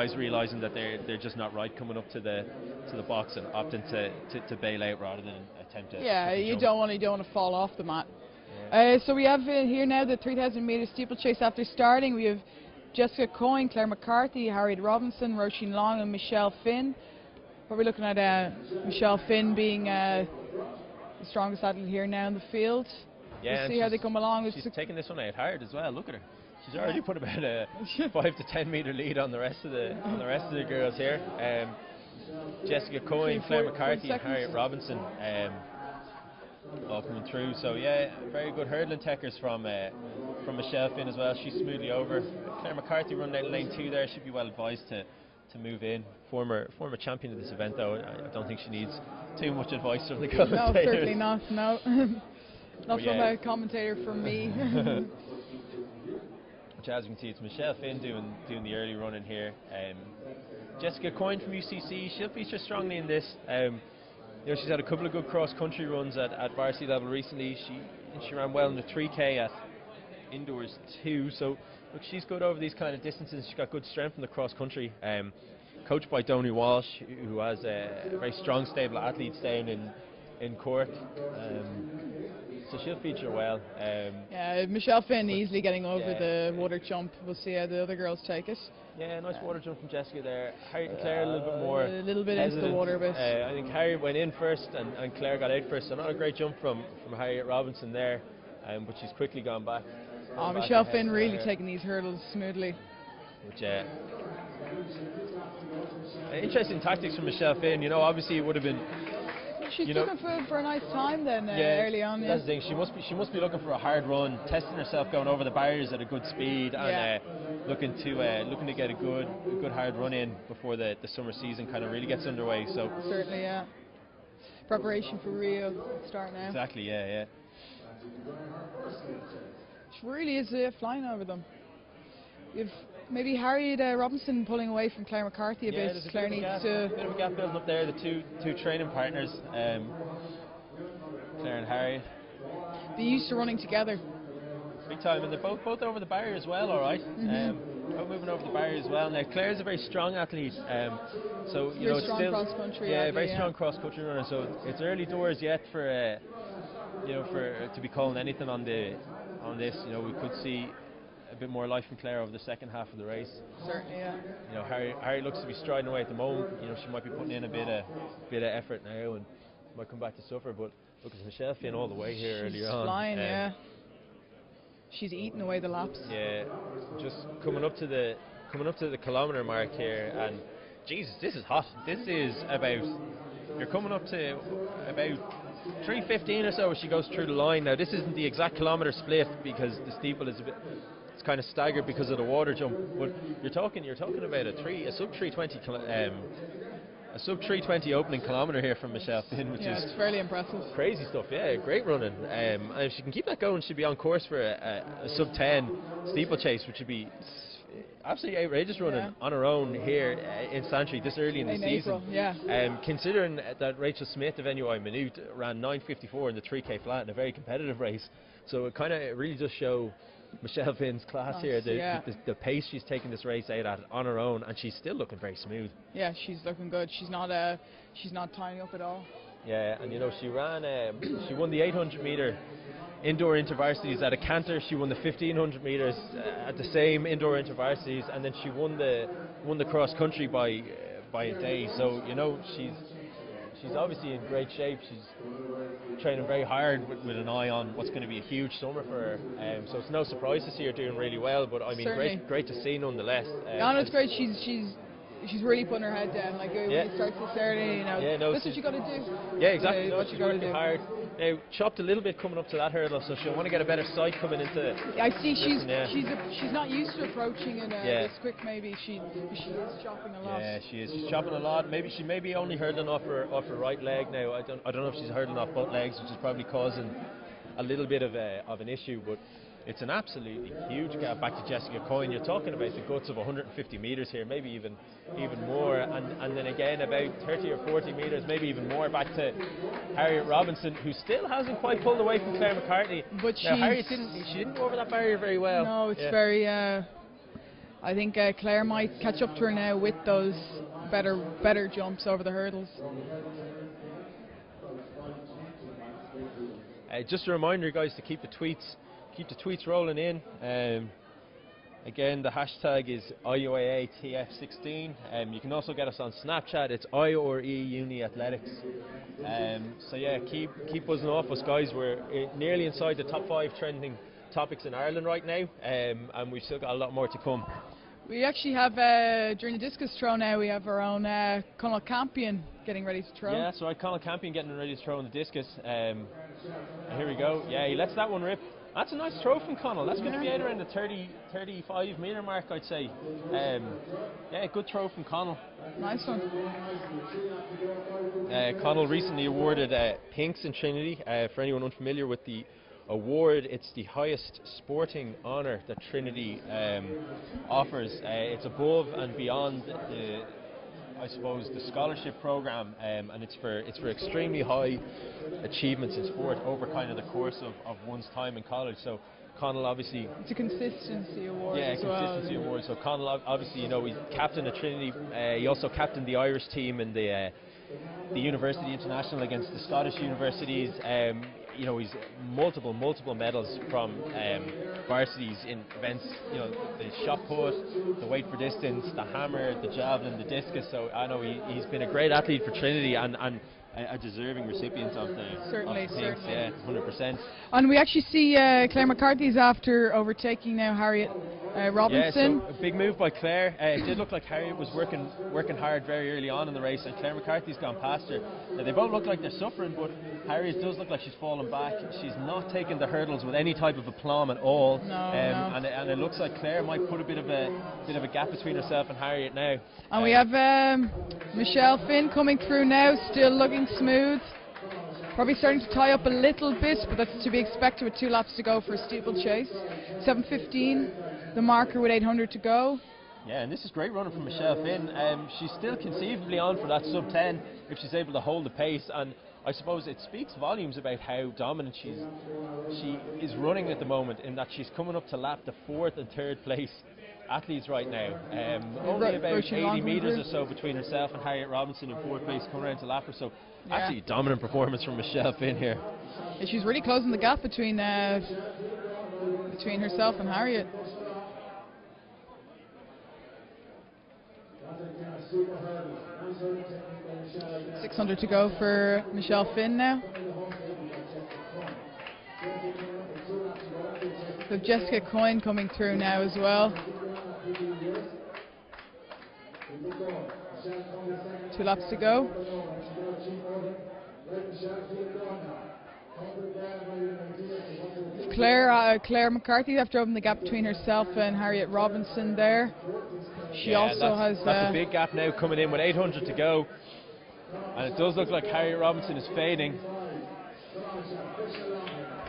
guys realising that they're just not right coming up to the box and opting to bail out rather than attempt to. Yeah, you don't want to fall off the mat. Yeah. So we have here now the 3,000 metre steeplechase. After starting, we have Jessica Coyne, Claire McCarthy, Harriet Robinson, Roisin Long, and Michelle Finn. Probably looking at Michelle Finn being the strongest athlete here now in the field. Yeah, we'll see how they come along. She's taking this one out hard as well. Look at her. She's already put about a 5 to 10 metre lead on the rest of the girls here. Jessica Coyne, Claire McCarthy, and Harriet Robinson all coming through. So yeah, very good hurdling techers from Michelle Finn as well. She's smoothly over. Claire McCarthy running out lane 2 there. She'd be well advised to move in. Former champion of this event though. I don't think she needs too much advice from the commentators. No, certainly not. No, not from a commentator from me. Which, as you can see, it's Michelle Finn doing the early running here. Jessica Coyne from UCC, she'll feature strongly in this. She's had a couple of good cross-country runs at varsity level recently. She ran well in the 3K at indoors too. So look, she's good over these kind of distances. She's got good strength in the cross-country. Coached by Donny Walsh, who has a very strong stable of athletes down in Cork. So she'll feature well. Yeah, Michelle Finn easily getting over the water jump. We'll see how the other girls take it. Yeah, nice water jump from Jessica there. Harriet and Claire a little bit more. A little bit hesitant. into the water, but I think Harriet went in first and Claire got out first. So not a great jump from Harriet Robinson there, but she's quickly gone back. Michelle Finn really taking these hurdles smoothly. Which interesting tactics from Michelle Finn. Obviously it would have been. She's looking for a nice time then early on. That's the thing. She must be looking for a hard run, testing herself going over the barriers at a good speed, and looking to get a good hard run in before the summer season kind of really gets underway. So certainly, yeah. Preparation for Rio start now. Exactly. Yeah. She really is flying over them. You've maybe Harriet Robinson pulling away from Claire McCarthy a bit. Claire needs to. Bit of a gap building up there. The two training partners, Claire and Harriet. They're used to running together. Big time, and they're both over the barrier as well. All right. Both moving over the barrier as well. Now Claire's a very strong athlete, so very it's strong still cross country. Yeah, very strong cross country runner. So it's early doors yet for to be calling anything on this. We could see a bit more life from Claire over the second half of the race. Certainly, yeah. Harry looks to be striding away at the moment. She might be putting in a bit of effort now and might come back to suffer. But look, it's Michelle Finn all the way here earlier on. She's flying, yeah. She's eating away the laps. Yeah, just coming up to the kilometre mark here, and Jesus, this is hot. This is you're coming up to about 3:15 or so as she goes through the line. Now this isn't the exact kilometre split because the steeple is it's kind of staggered because of the water jump, but you're talking about a sub 320 opening kilometre here from Michelle Finn, which is it's fairly impressive. Crazy stuff, yeah, great running. And if she can keep that going, she'll be on course for a sub 10 steeplechase, which would be absolutely outrageous running on her own here in Santry this early in the season. April, considering that Rachel Smith of NUI Minute ran 9:54 in the 3K flat in a very competitive race, so it really does show Michelle Finn's class here, the pace she's taking this race out at on her own, and she's still looking very smooth. Yeah, she's looking good. She's not tying up at all. Yeah, and she won the 800 metre indoor intervarsities at a canter. She won the 1500 metres at the same indoor intervarsities, and then she won the cross country by a day. So she's obviously in great shape. She's training very hard with an eye on what's going to be a huge summer for her. So it's no surprise to see her doing really well. But I mean, great to see nonetheless. It's great. She's really putting her head down. Like when you start this early, that's what you got to do. Yeah, exactly. She's working hard. Now chopped a little bit coming up to that hurdle, so she'll want to get a better sight coming into. I see she's not used to approaching it this quick. Maybe she is chopping a lot. Yeah, she is. She's chopping a lot. Maybe she may be only hurdling off her right leg now. I don't know if she's hurdling off both legs, which is probably causing a little bit of an issue, but. It's an absolutely huge gap back to Jessica Coyne. You're talking about the guts of 150 metres here, maybe even more, and then again about 30 or 40 metres, maybe even more, back to Harriet Robinson, who still hasn't quite pulled away from Claire McCarthy. But Harriet didn't go over that barrier very well. No, it's very. I think Claire might catch up to her now with those better jumps over the hurdles. Just a reminder, guys, to keep the tweets rolling in. Again, the hashtag is IUAA-TF16. You can also get us on Snapchat. It's IUAA Uni Athletics. So yeah, keep buzzing off us, guys. We're nearly inside the top 5 trending topics in Ireland right now, and we've still got a lot more to come. We actually have, during the discus throw now, we have our own Conal Campion getting ready to throw. Yeah, that's right, Conal Campion getting ready to throw in the discus. Here we go. Yeah, he lets that one rip. That's a nice throw from Conal. That's going to be out around the 35 metre mark, I'd say. Yeah, good throw from Conal. Nice one. Conal recently awarded Pinks in Trinity. For anyone unfamiliar with the award, it's the highest sporting honour that Trinity offers. It's above and beyond I suppose the scholarship programme, and it's for extremely high achievements in sport over kind of the course of one's time in college. So Conal obviously, it's a consistency award. Yeah, consistency award. So Conal obviously, you know, he's captain of Trinity. He also captained the Irish team in the University International against the Scottish universities. You know, he's multiple medals from varsities in events, you know, the shot put, the weight for distance, the hammer, the javelin, the discus. So I know he's been a great athlete for Trinity and a deserving recipient of the certainly. Yeah, 100%. And we actually see Claire McCarthy's after overtaking now Harriet Robinson. Yeah, so a big move by Claire. It did look like Harriet was working hard very early on in the race, and Claire McCarthy's gone past her. Now, they both look like they're suffering, but Harriet does look like she's fallen back. She's not taking the hurdles with any type of aplomb at all. No. And it looks like Claire might put a bit of a gap between herself and Harriet now. And we have Michelle Finn coming through now, still looking smooth. Probably starting to tie up a little bit, but that's to be expected with 2 laps to go for a steeplechase. 7:15, the marker with 800 to go. Yeah, and this is great running from Michelle Finn. She's still conceivably on for that sub-10 if she's able to hold the pace, and I suppose it speaks volumes about how dominant she is running at the moment, in that she's coming up to lap the 4th and 3rd place athletes right now. Only about 80 metres or so between herself and Harriet Robinson in 4th place, coming around to lap her. So absolutely dominant performance from Michelle Finn here. Yeah, she's really closing the gap between herself and Harriet. $600 to go for Michelle Finn now. So Jessica Coyne coming through now as well. 2 laps to go. Claire McCarthy after opening the gap between herself and Harriet Robinson there. She also has that's a big gap now coming in with 800 to go, and it does look like Harriet Robinson is fading.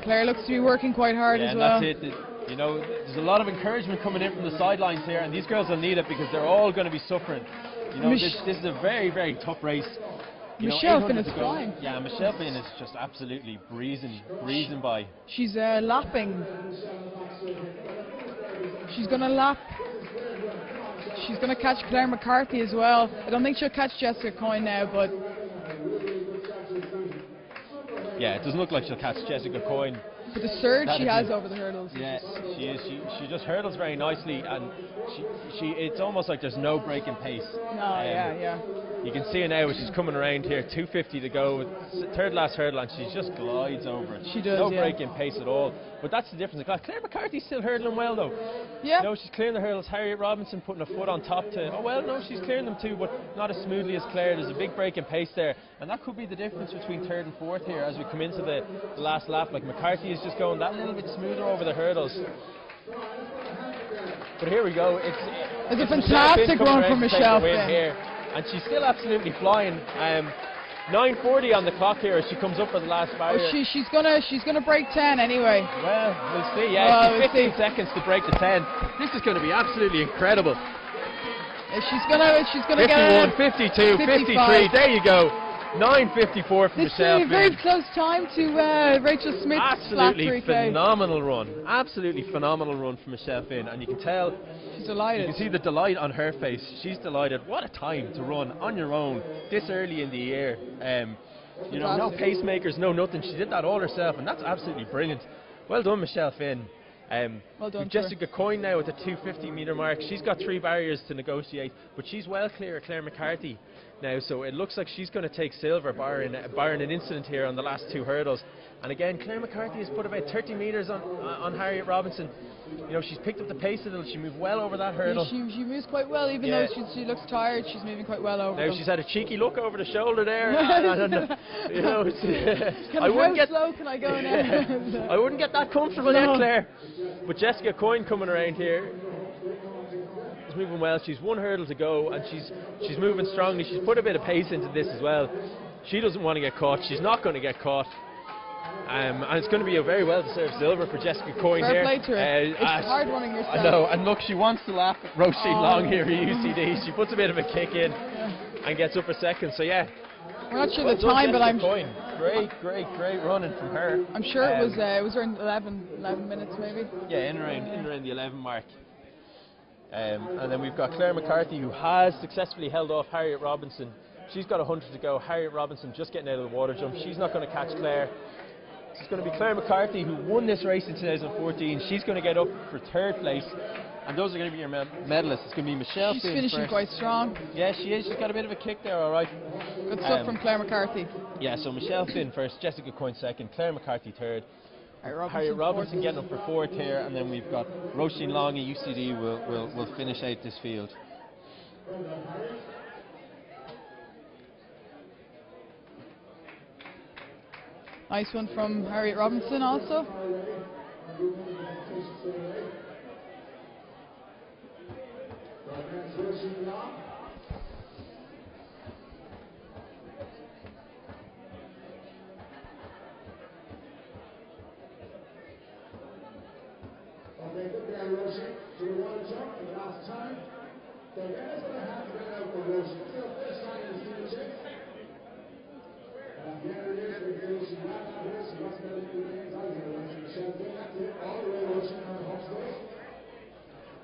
Claire looks to be working quite hard as well. And that's it. You know, there's a lot of encouragement coming in from the sidelines here, and these girls will need it because they're all going to be suffering. You know, this is a very, very tough race. Michelle Finn is flying. Yeah, Michelle Finn is just absolutely breezing by. She's lapping. She's going to lap. She's going to catch Claire McCarthy as well. I don't think she'll catch Jessica Coyne now, but yeah, it doesn't look like she'll catch Jessica Coyne. But the surge she has over the hurdles. Yeah, she is. She just hurdles very nicely, and it's almost like there's no breaking pace. No, yeah. You can see her now as she's coming around here, 250 to go, 3rd last hurdle, and she just glides over it. She does, no breaking pace at all. But that's the difference. Claire McCarthy's still hurdling well, though. Yeah. No, she's clearing the hurdles. Harriet Robinson putting a foot on top to, she's clearing them too, but not as smoothly as Claire. There's a big break in pace there, and that could be the difference between 3rd and 4th here as we come into the last lap. Like, McCarthy is just going that little bit smoother over the hurdles. But here we go. It's a fantastic run from Michelle Finn here, and she's still absolutely flying. 9:40 on the clock here as she comes up for the last barrier. She's gonna break 10 anyway. Well, we'll see. Yeah, 15 seconds to break the 10. This is going to be absolutely incredible. She's gonna 51, get 52, 53. There you go. 9:54 for This Michelle is a very Finn. close time to Rachel Smith's Absolutely flat 3K. phenomenal run. Absolutely phenomenal run from Michelle Finn, and you can tell. She's You delighted. can see the delight on her face. She's delighted. What a time to run on your own this early in the year. You know, no Fantastic. pacemakers, no nothing. She did that all herself, and that's absolutely brilliant. Well done, Michelle Finn. Well done We've to her. Jessica Coyne now at the 250 metre mark. She's got 3 barriers to negotiate, but she's well clear of Claire McCarthy now, so it looks like she's going to take silver, barring an incident here on the last 2 hurdles. And again, Claire McCarthy has put about 30 metres on Harriet Robinson. You know, she's picked up the pace a little. She moved well over that hurdle. She moves quite well, even Yeah. though she looks tired. She's moving quite well over Now them. she's had a cheeky look over the shoulder there. You know, How slow can I go now? I wouldn't get that comfortable No. yet, Claire. But Jessica Coyne coming around here is moving well. She's 1 hurdle to go, and she's moving strongly. She's put a bit of pace into this as well. She doesn't want to get caught. She's not going to get caught. And it's going to be a very well-deserved silver for Jessica Coyne Fair here. play to her. It's hard running yourself. I know, and look, she wants to laugh at Roisin Long here at UCD. She puts a bit of a kick in and gets up a second. So yeah, We're not sure well the done, time, but Jessica I'm Coyne. Great running from her. I'm sure it was around 11 minutes maybe. Yeah, in around the 11 mark. And then we've got Claire McCarthy, who has successfully held off Harriet Robinson. She's got 100 to go. Harriet Robinson just getting out of the water jump. She's not going to catch Claire. It's going to be Claire McCarthy, who won this race in 2014. She's going to get up for 3rd place. And those are going to be your medalists. It's going to be Michelle Finn She's finishing first. quite strong. Yeah, she is. She's got a bit of a kick there, all right. Good stuff from Claire McCarthy. Yeah, so Michelle Finn first, Jessica Coyne second, Claire McCarthy third. Harriet Robinson getting up for 4th here, and then we've got Roisin Long at UCD will finish out this field. Nice one from Harriet Robinson also. Okay, good guy, Roisin. So we want to jump for the last time. So guys, going to have to get out for Roisin. What's your first time in the field check? And here it is. We get Roisin right out here. So what's going to do things? I'll get Roisin. Michelle Finn, that's it. All the way, Roisin on the hop stage.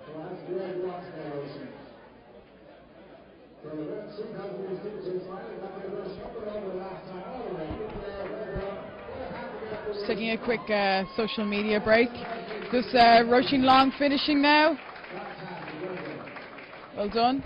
So that's great rocks there, Roisin. So the red suit has been still to the final. That way, Roisin up and over the last time. All the way. Good there, well done. Just taking a quick social media break. Just Roisin Long finishing now. Well done.